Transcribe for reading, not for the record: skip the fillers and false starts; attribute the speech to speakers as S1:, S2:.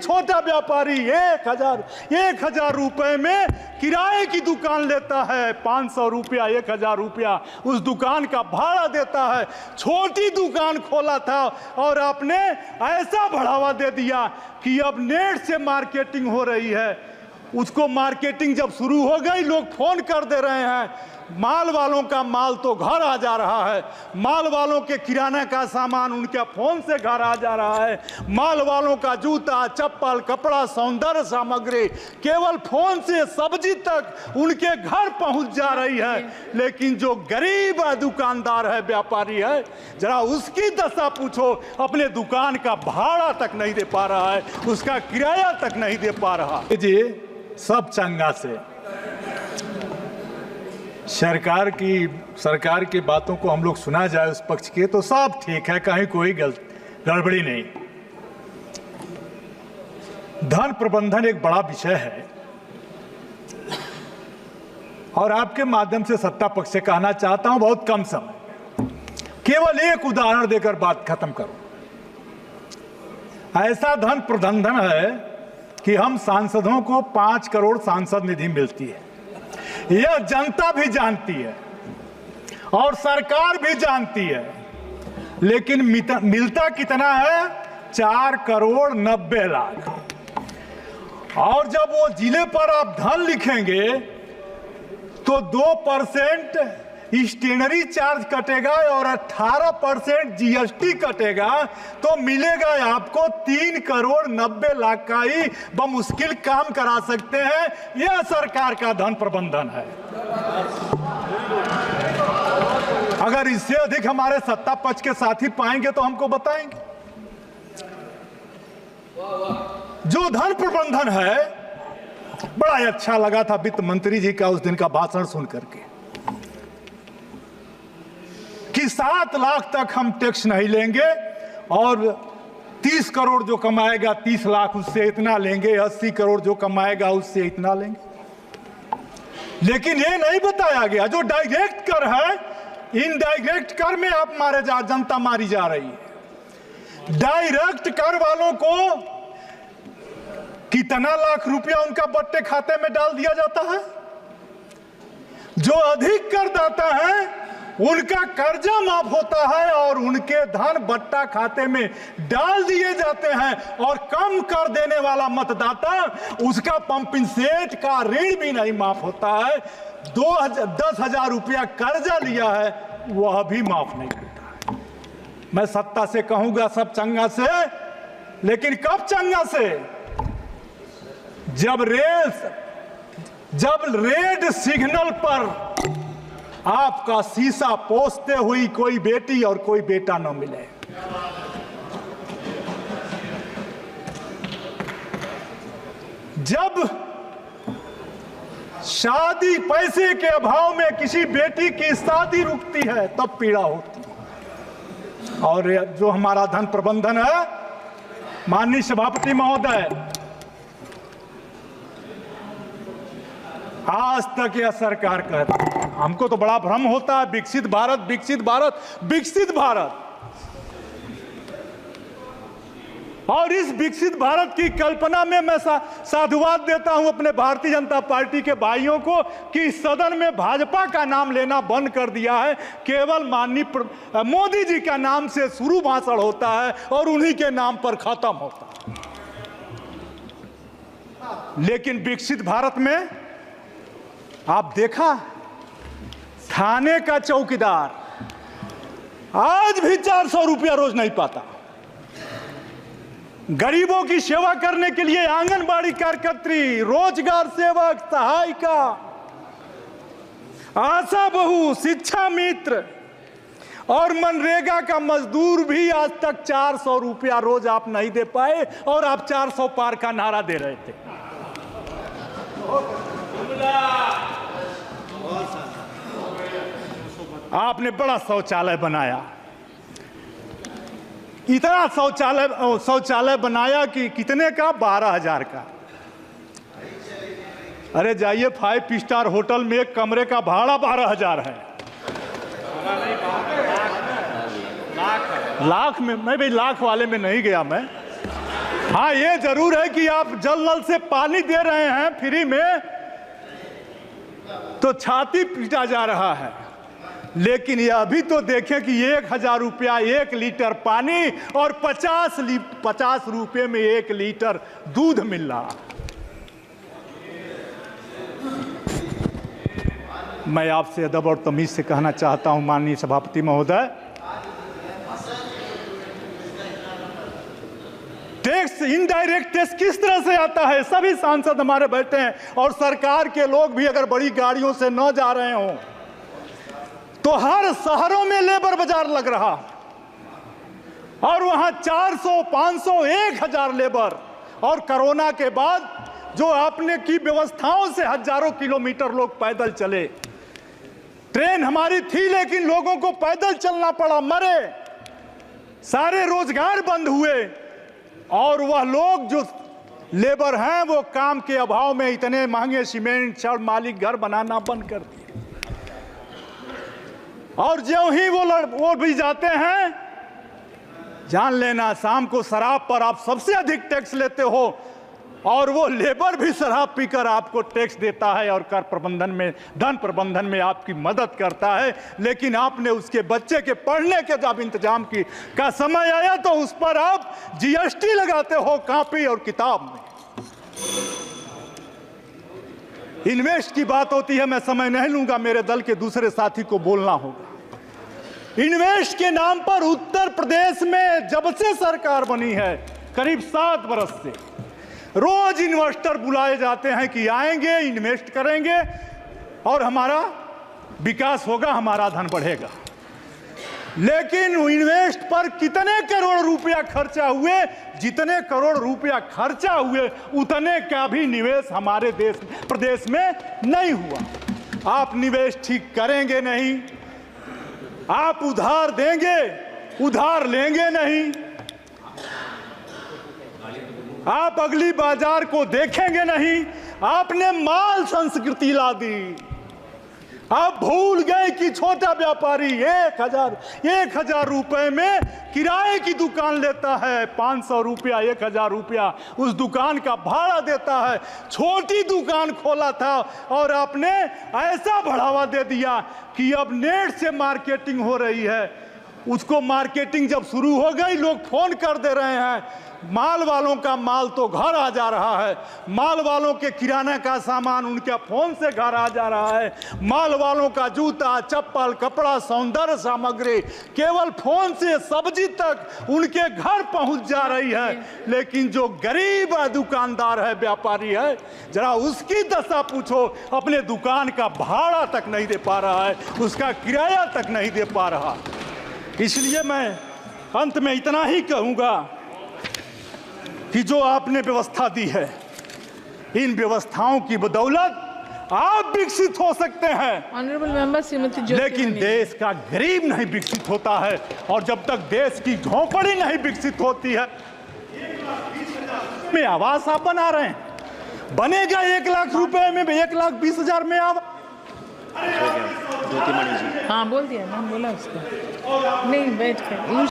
S1: छोटा व्यापारी 1,000 रुपए में किराए की दुकान लेता है, 500 रुपया 1,000 रुपया उस दुकान का भाड़ा देता है। छोटी दुकान खोला था और आपने ऐसा बढ़ावा दे दिया कि अब नेट से मार्केटिंग हो रही है। उसको मार्केटिंग जब शुरू हो गई, लोग फोन कर दे रहे हैं, माल वालों का माल तो घर आ जा रहा है, माल वालों के किराना का सामान उनके फोन से घर आ जा रहा है, माल वालों का जूता चप्पल कपड़ा सौंदर्य सामग्री केवल फोन से सब्जी तक उनके घर पहुंच जा रही है। लेकिन जो गरीब दुकानदार है, व्यापारी है, जरा उसकी दशा पूछो, अपने दुकान का भाड़ा तक नहीं दे पा रहा है, उसका किराया तक नहीं दे पा रहा जी। सब चंगा से सरकार की बातों को हम लोग सुना जाए उस पक्ष के, तो सब ठीक है, कहीं कोई गड़बड़ी नहीं। धन प्रबंधन एक बड़ा विषय है और आपके माध्यम से सत्ता पक्ष से कहना चाहता हूं, बहुत कम समय, केवल एक उदाहरण देकर बात खत्म करूं। ऐसा धन प्रबंधन है कि हम सांसदों को 5 करोड़ सांसद निधि मिलती है, यह जनता भी जानती है और सरकार भी जानती है, लेकिन मिलता कितना है? 4 करोड़ 90 लाख। और जब वो जिले पर आप धन लिखेंगे तो 2% स्टेशनरी चार्ज कटेगा और 18% जीएसटी कटेगा, तो मिलेगा आपको 3 करोड़ 90 लाख का ही बमुश्किल काम करा सकते हैं। यह सरकार का धन प्रबंधन है। अगर इससे अधिक हमारे सत्ता पक्ष के साथी पाएंगे तो हमको बताएंगे। जो धन प्रबंधन है, बड़ा अच्छा लगा था वित्त मंत्री जी का उस दिन का भाषण सुन करके कि 7 लाख तक हम टैक्स नहीं लेंगे और 30 करोड़ जो कमाएगा 30 लाख उससे इतना लेंगे, 80 करोड़ जो कमाएगा उससे इतना लेंगे। लेकिन ये नहीं बताया गया जो डायरेक्ट कर है, इनडायरेक्ट कर में आप जनता मारी जा रही है। डायरेक्ट कर वालों को कितना लाख रुपया उनका बट्टे खाते में डाल दिया जाता है। जो अधिक करदाता है उनका कर्जा माफ होता है और उनके धन बट्टा खाते में डाल दिए जाते हैं, और कम कर देने वाला मतदाता उसका पंपिंग सेट का ऋण भी नहीं माफ होता है। 10,000 रुपया कर्जा लिया है, वह भी माफ नहीं होता है। मैं सत्ता से कहूंगा सब चंगा से, लेकिन कब चंगा से? जब रेड सिग्नल पर आपका शीशा पोंछते हुई कोई बेटी और कोई बेटा न मिले। जब शादी पैसे के अभाव में किसी बेटी की शादी रुकती है तब पीड़ा होती है। और जो हमारा धन प्रबंधन है, माननीय सभापति महोदय, आज तक यह सरकार कहती है, हमको तो बड़ा भ्रम होता है, विकसित भारत विकसित भारत विकसित भारत, और इस विकसित भारत की कल्पना में मैं साधुवाद देता हूं अपने भारतीय जनता पार्टी के भाइयों को कि सदन में भाजपा का नाम लेना बंद कर दिया है। केवल माननीय मोदी जी का नाम से शुरू भाषण होता है और उन्हीं के नाम पर खत्म होता है। लेकिन विकसित भारत में आप देखा, थाने का चौकीदार आज भी 400 रुपया रोज नहीं पाता। गरीबों की सेवा करने के लिए आंगनबाड़ी कार्यकर्त्री, रोजगार सेवक, सहायिका, आशा बहू, शिक्षा मित्र और मनरेगा का मजदूर भी आज तक 400 रुपया रोज आप नहीं दे पाए, और आप 400 पार का नारा दे रहे थे। आपने बड़ा शौचालय बनाया, इतना शौचालय बनाया कि कितने का? 12,000 का। अरे जाइए 5 स्टार होटल में एक कमरे का भाड़ा 12,000 है। लाख में? नहीं भाई, लाख वाले में नहीं गया मैं। हाँ, ये जरूर है कि आप जल नल से पानी दे रहे हैं फ्री में, तो छाती पीटा जा रहा है। लेकिन यह भी तो देखें कि 1000 रुपया 1 लीटर पानी और 50 रुपये में 1 लीटर दूध मिल रहा है। मैं आपसे अदब और तमीज से कहना चाहता हूं माननीय सभापति महोदय, टैक्स, इनडायरेक्ट टैक्स किस तरह से आता है? सभी सांसद हमारे बैठे हैं और सरकार के लोग भी अगर बड़ी गाड़ियों से न जा रहे हों तो हर शहरों में लेबर बाजार लग रहा और वहां 400, 500, 1000 लेबर। और कोरोना के बाद जो आपने की व्यवस्थाओं से हजारों किलोमीटर लोग पैदल चले। ट्रेन हमारी थी लेकिन लोगों को पैदल चलना पड़ा, मरे, सारे रोजगार बंद हुए। और वह लोग जो लेबर हैं वो काम के अभाव में इतने महंगे सीमेंट छड़ मालिक घर बनाना बंद कर दिए। और जो ही वो भी जाते हैं, जान लेना शाम को शराब पर आप सबसे अधिक टैक्स लेते हो और वो लेबर भी शराब पीकर आपको टैक्स देता है और कर प्रबंधन में, धन प्रबंधन में आपकी मदद करता है। लेकिन आपने उसके बच्चे के पढ़ने के जब इंतजाम का समय आया तो उस पर आप जीएसटी लगाते हो कॉपी और किताब में। इन्वेस्ट की बात होती है, मैं समय नहीं लूंगा, मेरे दल के दूसरे साथी को बोलना होगा। इन्वेस्ट के नाम पर उत्तर प्रदेश में जब से सरकार बनी है, करीब 7 वर्ष से, रोज इन्वेस्टर बुलाए जाते हैं कि आएंगे, इन्वेस्ट करेंगे और हमारा विकास होगा, हमारा धन बढ़ेगा। लेकिन इन्वेस्ट पर कितने करोड़ रुपया खर्चा हुए? जितने करोड़ रुपया खर्चा हुए उतने का भी निवेश हमारे प्रदेश में नहीं हुआ। आप निवेश ठीक करेंगे नहीं, आप उधार देंगे, उधार लेंगे नहीं, आप अगली बाजार को देखेंगे नहीं। आपने माल संस्कृति ला दी। आप भूल गए कि छोटा व्यापारी 1000 रुपए में किराए की दुकान लेता है, 500 रुपया 1000 रुपया उस दुकान का भाड़ा देता है। छोटी दुकान खोला था और आपने ऐसा बढ़ावा दे दिया कि अब नेट से मार्केटिंग हो रही है। उसको मार्केटिंग जब शुरू हो गई, लोग फोन कर दे रहे हैं, माल वालों का माल तो घर आ जा रहा है, माल वालों के किराना का सामान उनके फोन से घर आ जा रहा है, माल वालों का जूता, चप्पल, कपड़ा, सौंदर्य सामग्री केवल फोन से सब्जी तक उनके घर पहुंच जा रही है। लेकिन जो गरीब दुकानदार है, व्यापारी है, जरा उसकी दशा पूछो, अपने दुकान का भाड़ा तक नहीं दे पा रहा है, उसका किराया तक नहीं दे पा रहा। इसलिए मैं अंत में इतना ही कहूंगा कि जो आपने व्यवस्था दी है, इन व्यवस्थाओं की बदौलत आप विकसित हो सकते हैं, ऑनरेबल मेंबर श्रीमती ज्योति, लेकिन देश का गरीब नहीं विकसित होता है। और जब तक देश की झोंपड़ी नहीं विकसित होती है, में आवास आप बना रहे हैं, बनेगा 1 लाख रुपए में, 1,20,000 में आवास।
S2: हाँ बोल दिया, मैंने बोला उसको, नहीं बैठ कर